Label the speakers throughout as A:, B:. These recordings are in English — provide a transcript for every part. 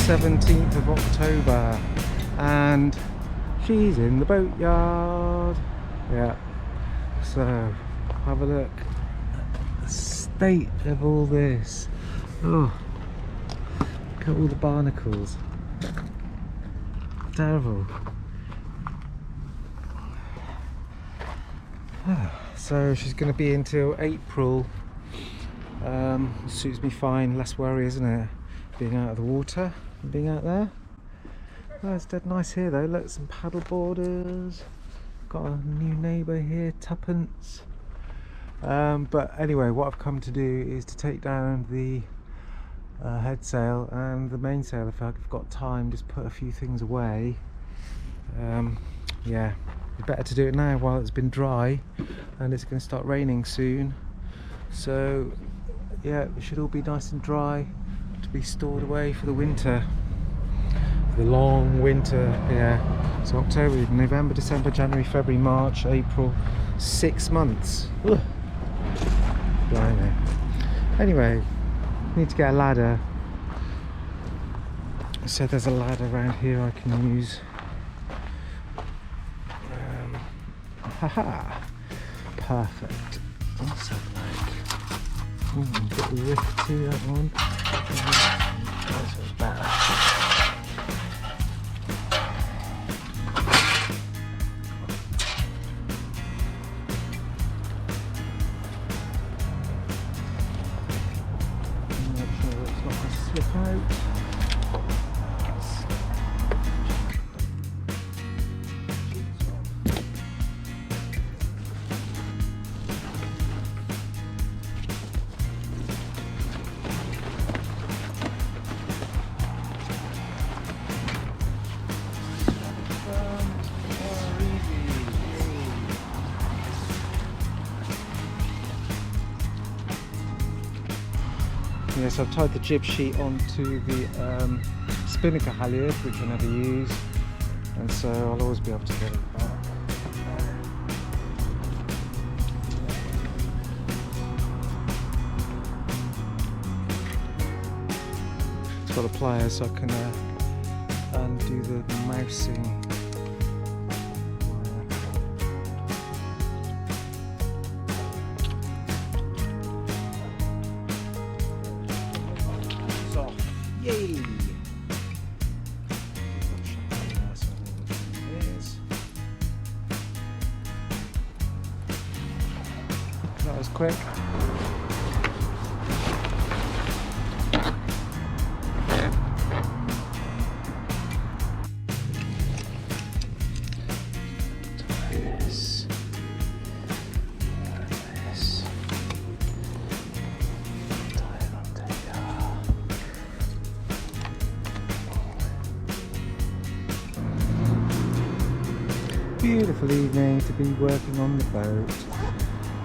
A: 17th of October and she's in the boatyard. Yeah, so have a look at the state of all this. Oh, look at all the barnacles. Terrible. So she's going to be until April. Suits me fine, less worry, isn't it? Being out of the water and being out there. Oh, it's dead nice here though. Look, some paddle boarders. Got a new neighbour here, tuppence. But anyway, what I've come to do is to take down the head sail and the mainsail. If I've got time, just put a few things away. Yeah, better to do it now while it's been dry, and it's going to start raining soon. So yeah, it should all be nice and dry to be stored away for the winter, the long winter. Yeah, so October, November, December, January, February, March, April, 6 months. Ugh. Blimey. Anyway, need to get a ladder. So there's a ladder around here I can use. Haha, perfect. What's that like? A bit of rift to that one. This one's better. Make sure it's not going to slip out. Yeah, so I've tied the jib sheet onto the spinnaker halyard, which I never use, and so I'll always be able to get it back. It's got a plier so I can undo the mousing. Yay! That was quick. Beautiful evening to be working on the boat.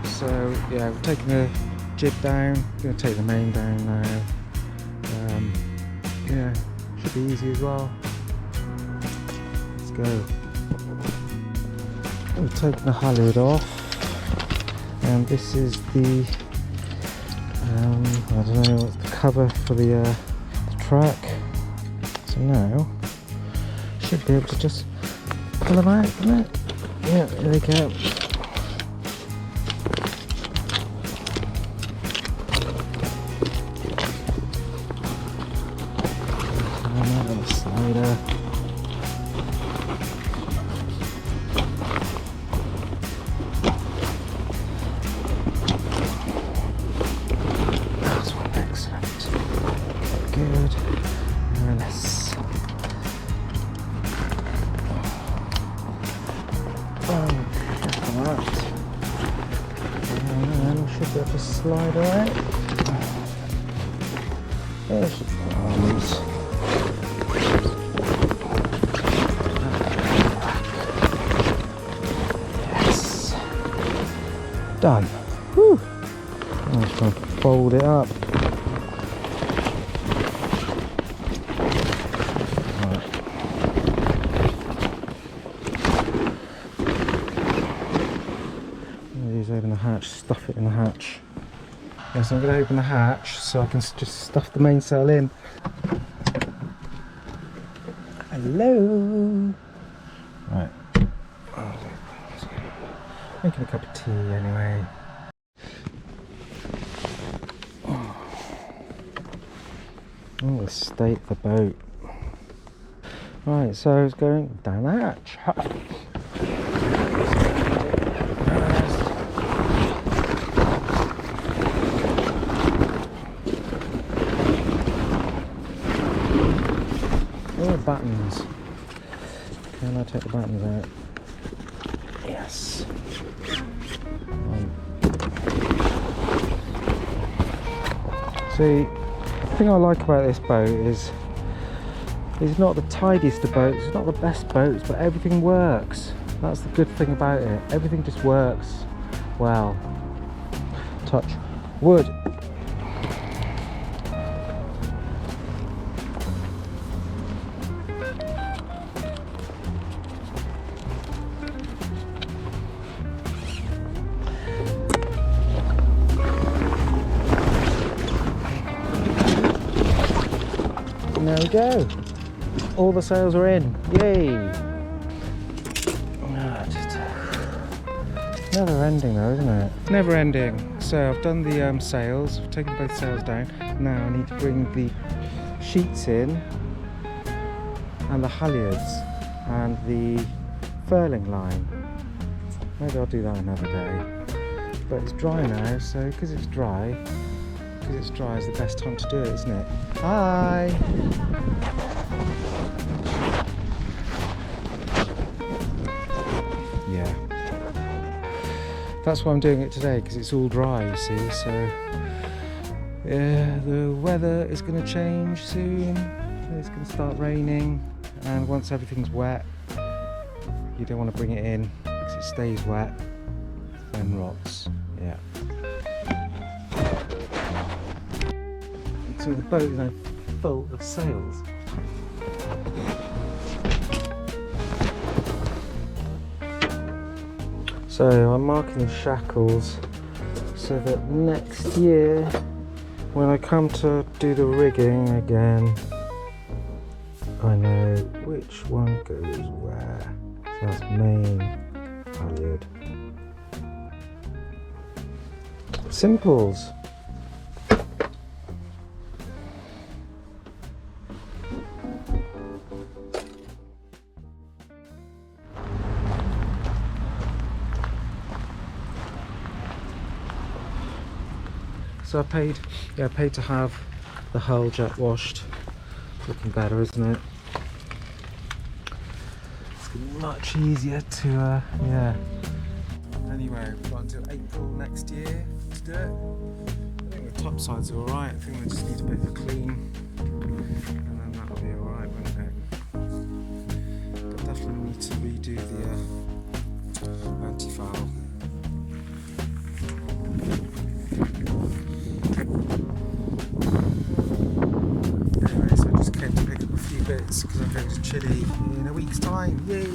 A: So yeah, we're taking the jib down, going to take the main down now. Yeah, should be easy as well. Let's go. We've taken the halyard off, and this is the I don't know what's the cover for the track. So now should be able to just pull them out from it. Yeah, there they go. Another slider. That's one, excellent. Good. And let's and we should be able to slide away. There's the arms. Yes. Done. Whew. I'm just going to fold it up. Open the hatch, stuff it in the hatch. Yes, I'm going to open the hatch so I can just stuff the mainsail in. Hello. Right. Making a cup of tea anyway. Oh, the state of the boat. Right, so I was going down the hatch. Oh, buttons. Can I take the buttons out? Yes. See, the thing I like about this boat is it's not the tidiest of boats, it's not the best boats, but everything works. That's the good thing about it. Everything just works well. Touch wood. And there we go. All the sails are in. Yay! Never ending though, isn't it? Never ending. So I've done the sails, I've taken both sails down. Now I need to bring the sheets in and the halyards and the furling line. Maybe I'll do that another day. But it's dry now, so because it's dry is the best time to do it, isn't it? Hi! Yeah. That's why I'm doing it today, because it's all dry, you see, so yeah, the weather is going to change soon. It's going to start raining, and once everything's wet, you don't want to bring it in because it stays wet and rots. Yeah. So the boat is now full of sails. So I'm marking the shackles so that next year when I come to do the rigging again, I know which one goes where. So that's main halyard. Simples. So I paid to have the hull jet washed. Looking better, isn't it? It's much easier to, yeah. Anyway, we've got until April next year to do it. I think the top sides are alright. I think they just need a bit of a clean, and then that'll be alright, won't it? But definitely need to redo the anti-foul. Anyway, so I just came to pick up a few bits because I'm going to Chile in a week's time. Yay!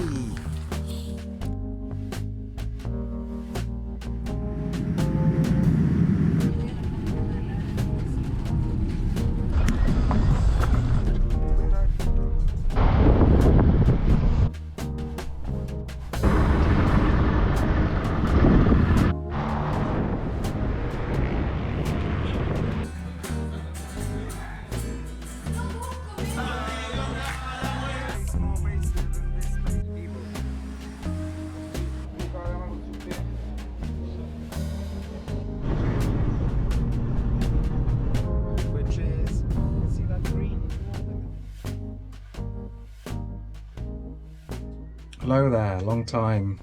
A: Hello there, long time.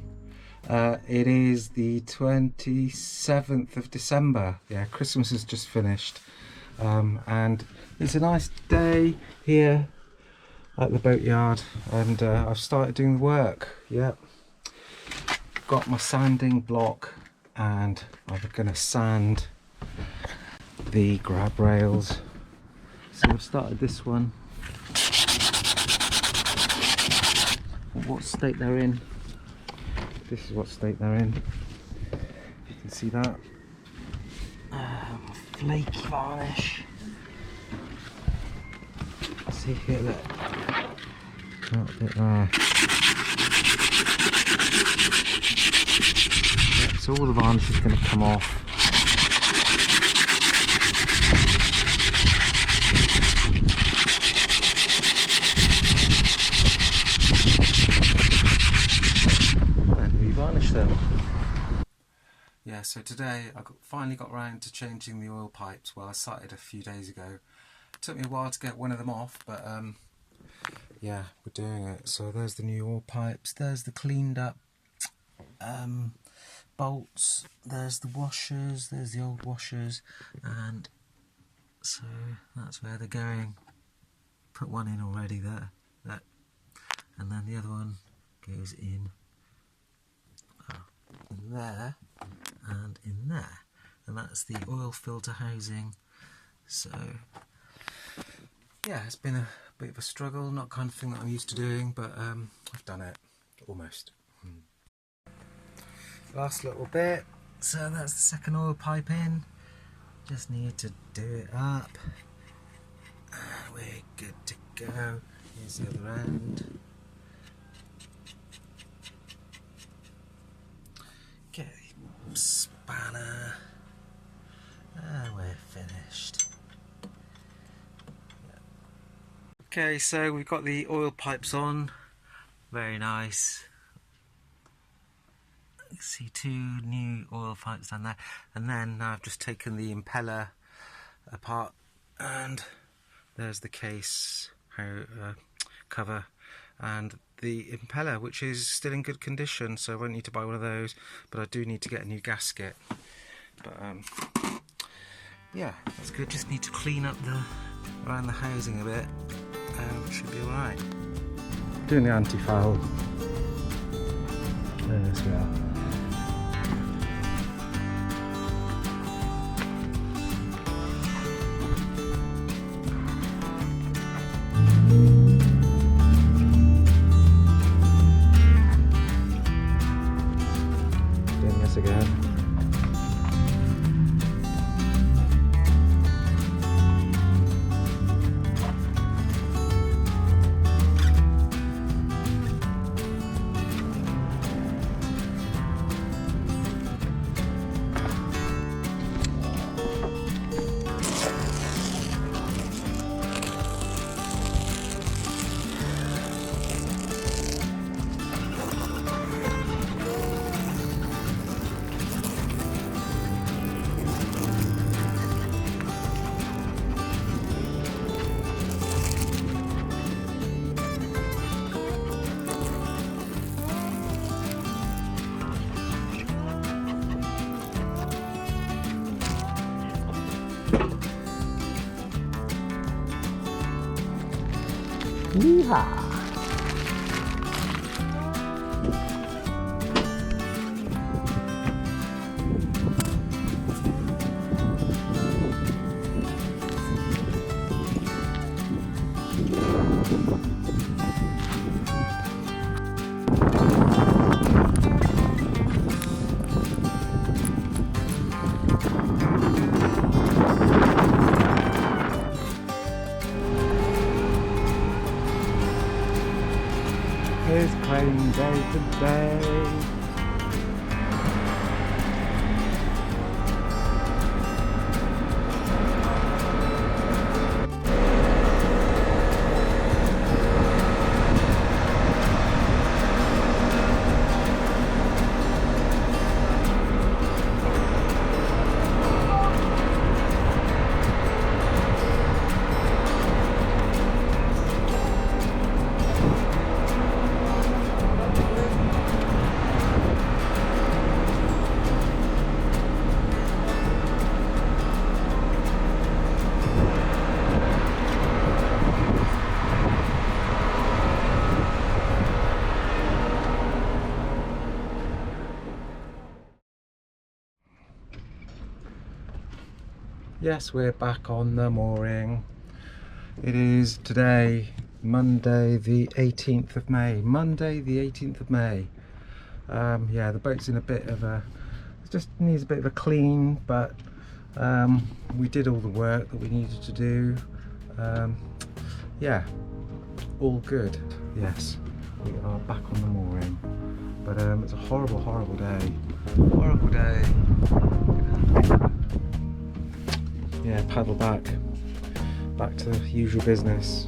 A: It is the 27th of December. Yeah, Christmas has just finished. And it's a nice day here at the boatyard, and I've started doing the work. Yep. Got my sanding block, and I'm gonna sand the grab rails. So I've started this one. What state they're in. This is what state they're in. You can see that. Flaky varnish. See here, look. that bit there. Yeah, so all the varnish is going to come off. And re-varnish them. Yeah, so today I finally got around to changing the oil pipes. Well, I started a few days ago. It took me a while to get one of them off, but yeah, we're doing it. So there's the new oil pipes, there's the cleaned up bolts, there's the washers, there's the old washers, and so that's where they're going. Put one in already there, and then the other one goes in there and in there, and that's the oil filter housing. So yeah, it's been a bit of a struggle, not kind of thing that I'm used to doing, but I've done it almost. Last little bit, so that's the second oil pipe in. Just need to do it up and we're good to go. Here's the other end. Get the spanner and we're finished. Okay, so we've got the oil pipes on, very nice. You can see two new oil pipes down there, and then now I've just taken the impeller apart, and there's the case cover and the impeller, which is still in good condition, so I won't need to buy one of those, but I do need to get a new gasket. But yeah, that's good. Just need to clean up around the housing a bit. Should be alright. Doing the anti-foul. There as well. Doing this again. Yeehaw! It's crane day today. Yes, we're back on the mooring. It is today, Monday the 18th of May. Monday the 18th of May. Yeah, the boat's in a bit of a... It just needs a bit of a clean, but we did all the work that we needed to do. Yeah, all good. Yes, we are back on the mooring. But it's a horrible, horrible day. Horrible day. Yeah, paddle back to usual business.